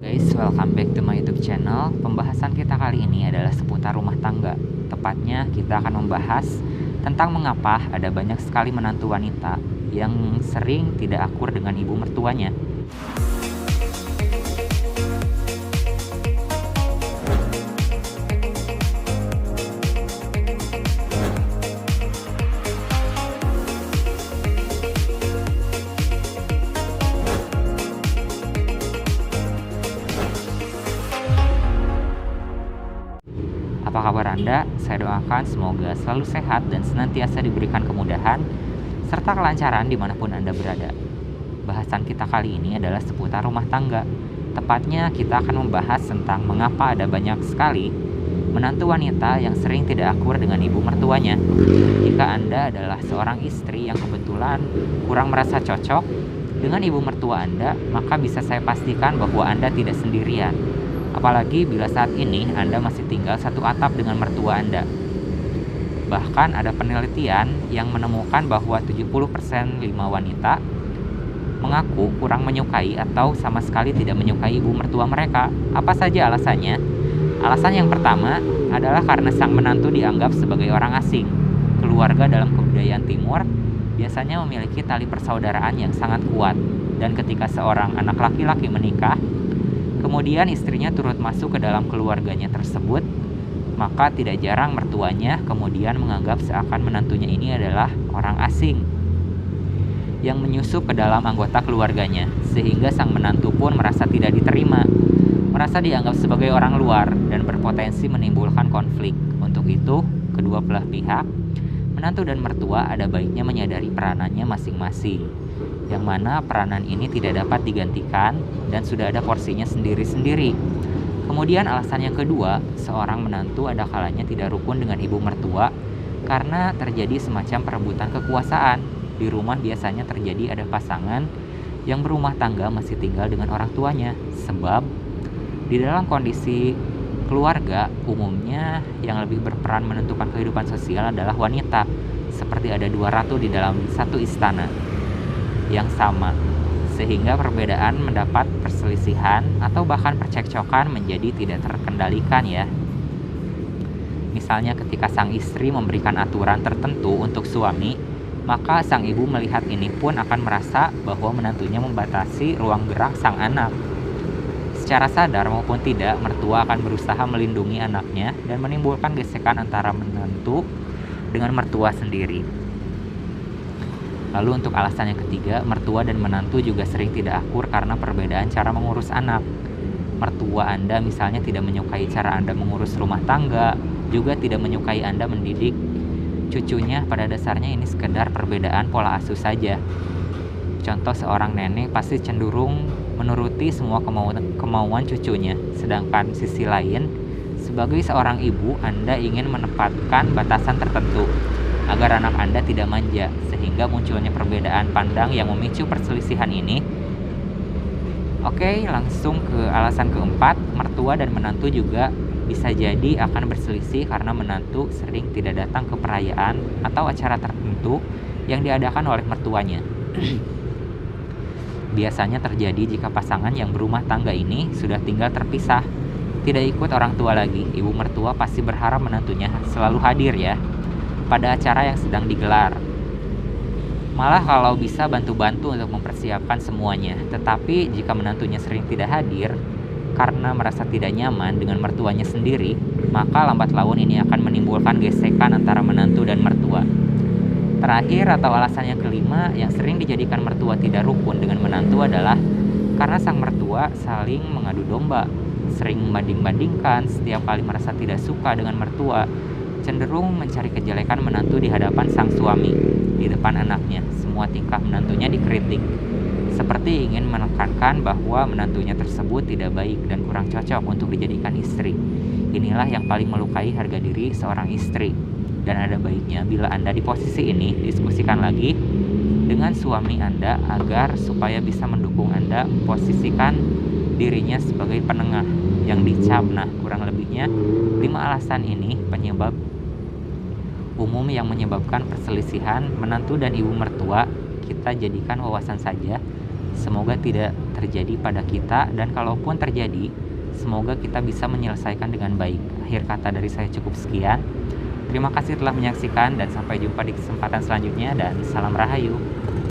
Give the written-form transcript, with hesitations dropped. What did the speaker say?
Guys, welcome back to my YouTube channel. Pembahasan kita kali ini adalah seputar rumah tangga. Tepatnya kita akan membahas tentang mengapa ada banyak sekali menantu wanita yang sering tidak akur dengan ibu mertuanya. Apa kabar Anda? Saya doakan semoga selalu sehat dan senantiasa diberikan kemudahan serta kelancaran dimanapun Anda berada. Bahasan kita kali ini adalah seputar rumah tangga. Tepatnya kita akan membahas tentang mengapa ada banyak sekali menantu wanita yang sering tidak akur dengan ibu mertuanya. Jika Anda adalah seorang istri yang kebetulan kurang merasa cocok dengan ibu mertua Anda, maka bisa saya pastikan bahwa Anda tidak sendirian. Apalagi bila saat ini Anda masih tinggal satu atap dengan mertua Anda. Bahkan ada penelitian yang menemukan bahwa 70% wanita mengaku kurang menyukai atau sama sekali tidak menyukai ibu mertua mereka. Apa saja alasannya? Alasan yang pertama adalah karena sang menantu dianggap sebagai orang asing. Keluarga dalam kebudayaan timur biasanya memiliki tali persaudaraan yang sangat kuat. Dan ketika seorang anak laki-laki menikah, kemudian istrinya turut masuk ke dalam keluarganya tersebut, maka tidak jarang mertuanya kemudian menganggap seakan menantunya ini adalah orang asing yang menyusup ke dalam anggota keluarganya, sehingga sang menantu pun merasa tidak diterima, merasa dianggap sebagai orang luar dan berpotensi menimbulkan konflik. Untuk itu, kedua belah pihak, menantu dan mertua, ada baiknya menyadari peranannya masing-masing, yang mana peranan ini tidak dapat digantikan dan sudah ada porsinya sendiri-sendiri. Kemudian alasan yang kedua, seorang menantu ada kalanya tidak rukun dengan ibu mertua karena terjadi semacam perebutan kekuasaan. Di rumah biasanya terjadi ada pasangan yang berumah tangga masih tinggal dengan orang tuanya, sebab di dalam kondisi keluarga umumnya yang lebih berperan menentukan kehidupan sosial adalah wanita, seperti ada dua ratu di dalam satu istana yang sama, sehingga perbedaan mendapat perselisihan atau bahkan percekcokan menjadi tidak terkendalikan ya. Misalnya ketika sang istri memberikan aturan tertentu untuk suami, maka sang ibu melihat ini pun akan merasa bahwa menantunya membatasi ruang gerak sang anak. Secara sadar maupun tidak, mertua akan berusaha melindungi anaknya dan menimbulkan gesekan antara menantu dengan mertua sendiri. Lalu untuk alasan yang ketiga, mertua dan menantu juga sering tidak akur karena perbedaan cara mengurus anak. Mertua Anda misalnya tidak menyukai cara Anda mengurus rumah tangga, juga tidak menyukai Anda mendidik cucunya. Pada dasarnya ini sekedar perbedaan pola asuh saja. Contoh, seorang nenek pasti cenderung menuruti semua kemauan cucunya, sedangkan sisi lain, sebagai seorang ibu, Anda ingin menempatkan batasan tertentu agar anak Anda tidak manja, sehingga munculnya perbedaan pandang yang memicu perselisihan ini. Oke, langsung ke alasan keempat, mertua dan menantu juga bisa jadi akan berselisih karena menantu sering tidak datang ke perayaan atau acara tertentu yang diadakan oleh mertuanya. Biasanya terjadi jika pasangan yang berumah tangga ini sudah tinggal terpisah, tidak ikut orang tua lagi. Ibu mertua pasti berharap menantunya selalu hadir ya pada acara yang sedang digelar. Malah kalau bisa bantu-bantu untuk mempersiapkan semuanya. Tetapi jika menantunya sering tidak hadir karena merasa tidak nyaman dengan mertuanya sendiri, maka lambat laun ini akan menimbulkan gesekan antara menantu dan mertua. Terakhir atau alasan yang kelima yang sering dijadikan mertua tidak rukun dengan menantu adalah karena sang mertua saling mengadu domba, sering membanding-bandingkan, setiap kali merasa tidak suka dengan mertua, cenderung mencari kejelekan menantu di hadapan sang suami, di depan anaknya. Semua tingkah menantunya dikritik, seperti ingin menekankan bahwa menantunya tersebut tidak baik dan kurang cocok untuk dijadikan istri. Inilah yang paling melukai harga diri seorang istri. Dan ada baiknya bila Anda di posisi ini, diskusikan lagi dengan suami Anda agar supaya bisa mendukung Anda memposisikan dirinya sebagai penengah yang dicap. Nah, kurang lebihnya 5 alasan ini penyebab umum yang menyebabkan perselisihan menantu dan ibu mertua. Kita jadikan wawasan saja Semoga tidak terjadi pada kita, dan kalaupun terjadi, semoga kita bisa menyelesaikan dengan baik. Akhir kata dari saya cukup sekian. Terima kasih telah menyaksikan dan sampai jumpa di kesempatan selanjutnya, dan salam Rahayu.